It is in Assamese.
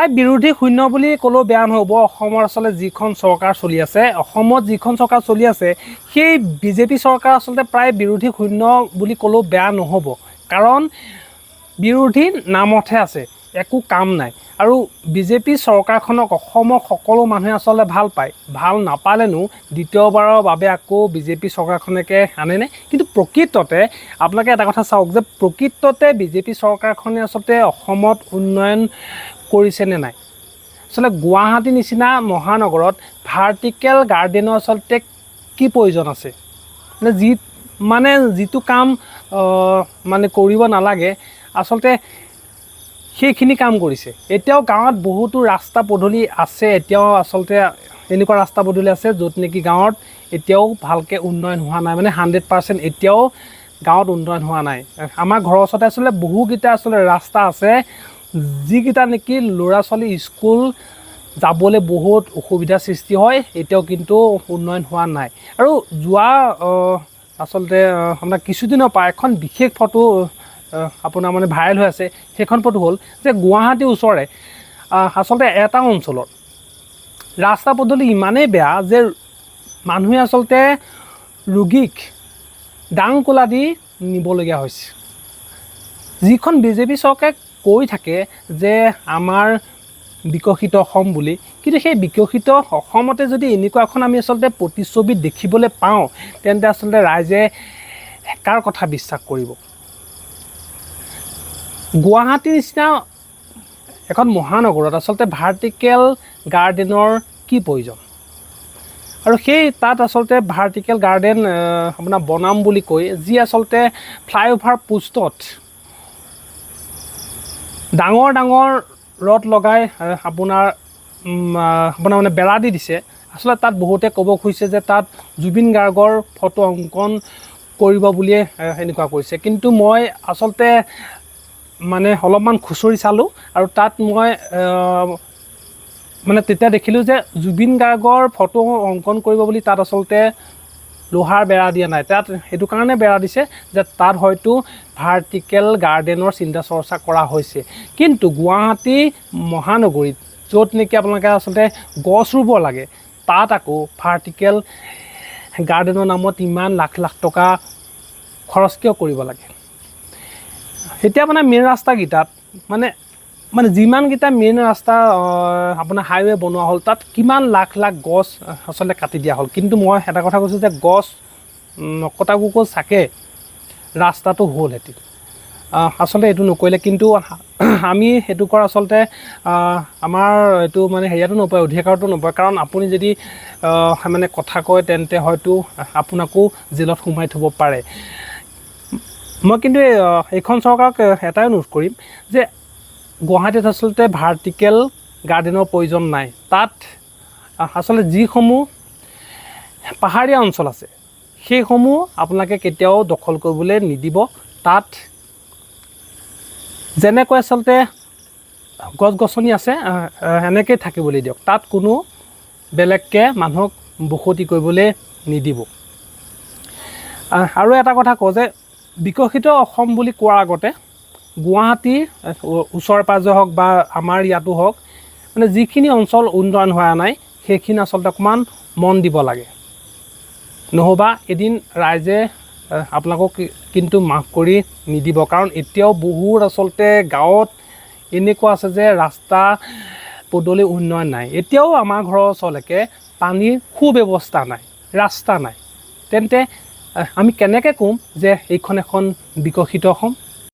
প্ৰায় বিৰোধী শূন্য বুলি ক'লেও বেয়া নহ'ব। অসমৰ আচলতে যিখন চৰকাৰ চলি আছে, অসমত যিখন চৰকাৰ চলি আছে, সেই বিজেপি চৰকাৰ আচলতে প্ৰায় বিৰোধী শূন্য বুলি ক'লেও বেয়া নহ'ব। কাৰণ বিৰোধী নামতহে আছে, একো কাম নাই। আৰু বিজেপি চৰকাৰখনক অসমৰ সকলো মানুহে আচলতে ভাল পায়। ভাল নাপালেনো দ্বিতীয়বাৰৰ বাবে আকৌ বিজেপি চৰকাৰখনকে আনেনে? কিন্তু প্ৰকৃততে আপোনালোকে এটা কথা চাওক যে প্ৰকৃততে বিজেপি চৰকাৰখনে আচলতে অসমত উন্নয়ন কৰিছেনে নাই? আচলতে গুৱাহাটী নিচিনা মহানগৰত ভাৰ্টিকেল গাৰ্ডেনৰ আচলতে কি প্ৰয়োজন আছে? যিটো কাম মানে কৰিব নালাগে আচলতে সেইখিনি কাম কৰিছে। এতিয়াও গাঁৱত বহুতো ৰাস্তা পদূলি আছে, এতিয়াও আচলতে এনেকুৱা ৰাস্তা পদূলি আছে য'ত নেকি গাঁৱত এতিয়াও ভালকৈ উন্নয়ন হোৱা নাই, মানে 100% এতিয়াও গাঁৱত উন্নয়ন হোৱা নাই। আমাৰ ঘৰৰ ওচৰতে আচলতে বহুকেইটা আচলতে ৰাস্তা আছে যিকেইটা নেকি ল'ৰা ছোৱালী স্কুল যাবলৈ বহুত অসুবিধাৰ সৃষ্টি হয়, এতিয়াও কিন্তু উন্নয়ন হোৱা নাই। আৰু যোৱা আচলতে আপোনাৰ কিছুদিনৰ পৰা এখন বিশেষ ফটো আপোনাৰ মানে ভাইৰেল হৈ আছে। সেইখন ফটো হ'ল যে গুৱাহাটীৰ ওচৰে আচলতে এটা অঞ্চলত ৰাস্তা পদূলি ইমানেই বেয়া যে মানুহে আচলতে ৰোগীক দাংকোলা দি নিবলগীয়া হৈছে। যিখন বিজেপি চৰকাৰে কৈ থাকে যে আমাৰ বিকশিত অসম বুলি, কিন্তু সেই বিকশিত অসমতে যদি এনেকুৱা এখন আমি আচলতে প্ৰতিচ্ছবি দেখিবলৈ পাওঁ, তেন্তে আচলতে ৰাইজে কাৰ কথা বিশ্বাস কৰিব? গুৱাহাটীৰ নিচিনা এখন মহানগৰত আচলতে ভাৰ্টিকেল গাৰ্ডেনৰ কি প্ৰয়োজন? আৰু সেই তাত আচলতে ভাৰ্টিকেল গাৰ্ডেন আপোনাৰ বনাম বুলি কৈ যি আচলতে ফ্লাইঅভাৰ পোষ্টত ডাঙৰ ডাঙৰ ৰড লগাই আপোনাৰ মানে বেৰা দি দিছে। আচলতে তাত বহুতে ক'ব খুজিছে যে তাত জুবিন গাৰ্গৰ ফটো অংকন কৰিব বুলিয়ে এনেকুৱা কৰিছে। কিন্তু মই আচলতে মানে অলপমান খুচৰি চালোঁ আৰু তাত মই মানে তেতিয়া দেখিলোঁ যে জুবিন গাৰ্গৰ ফটো অংকন কৰিব বুলি তাত আচলতে লোহাৰ বেৰা দিয়া নাই। তাত সেইটো কাৰণে বেৰা দিছে যে তাত হয়তো ভাৰ্টিকেল গাৰ্ডেনৰ চিন্তা চৰ্চা কৰা হৈছে। কিন্তু গুৱাহাটী মহানগৰীত য'ত নেকি আপোনালোকে আচলতে গছ ৰুব লাগে, তাত আকৌ ভাৰ্টিকেল গাৰ্ডেনৰ নামত ইমান লাখ লাখ টকা খৰচ কিয় কৰিব লাগে? এতিয়া মানে মেইন ৰাস্তাকেইটাত মানে যিমানকেইটা মেইন ৰাস্তা আপোনাৰ হাইৱে বনোৱা হ'ল, তাত কিমান লাখ লাখ গছ আচলতে কাটি দিয়া হ'ল। কিন্তু মই এটা কথা কৈছোঁ যে গছ নকটাকো চাকে ৰাস্তাটো হ'লহেঁতি। আচলতে এইটো নকৰিলে কিন্তু আমি সেইটো কৰা আচলতে আমাৰ এইটো মানে হেৰিয়াটো নপৰে, অধিকাৰটো নপৰে। কাৰণ আপুনি যদি মানে কথা কয় তেন্তে হয়তো আপোনাকো জেলত সোমাই থ'ব পাৰে। মই কিন্তু এইখন চৰকাৰক এটাই অনুৰোধ কৰিম যে গুৱাহাটীত আচলতে ভাৰ্টিকেল গাৰ্ডেনৰ প্ৰয়োজন নাই। তাত আচলতে যিসমূহ পাহাৰীয়া অঞ্চল আছে সেইসমূহ আপোনালোকে কেতিয়াও দখল কৰিবলৈ নিদিব। তাত যেনেকৈ আচলতে গছ গছনি আছে এনেকৈ থাকিবলৈ দিয়ক। তাত কোনো বেলেগকৈ মানুহক বসতি কৰিবলৈ নিদিব। আৰু এটা কথা কওঁ যে বিকশিত অসম বুলি কোৱাৰ আগতে গুৱাহাটীৰ ওচৰে পাঁজৰে হওক বা আমাৰ ইয়াতো হওক, মানে যিখিনি অঞ্চল উন্নয়ন হোৱা নাই সেইখিনি আচলতে অকণমান মন দিব লাগে। নহ'বা এদিন ৰাইজে আপোনালোকক কিন্তু মাফ কৰি নিদিব। কাৰণ এতিয়াও বহুত আচলতে গাঁৱত এনেকুৱা আছে যে ৰাস্তা পদূলি উন্নয়ন নাই। এতিয়াও আমাৰ ঘৰৰ ওচৰলৈকে পানীৰ সুব্যৱস্থা নাই, ৰাস্তা নাই। তেন্তে আমি কেনেকৈ ক'ম যে এইখন এখন বিকশিত অসম?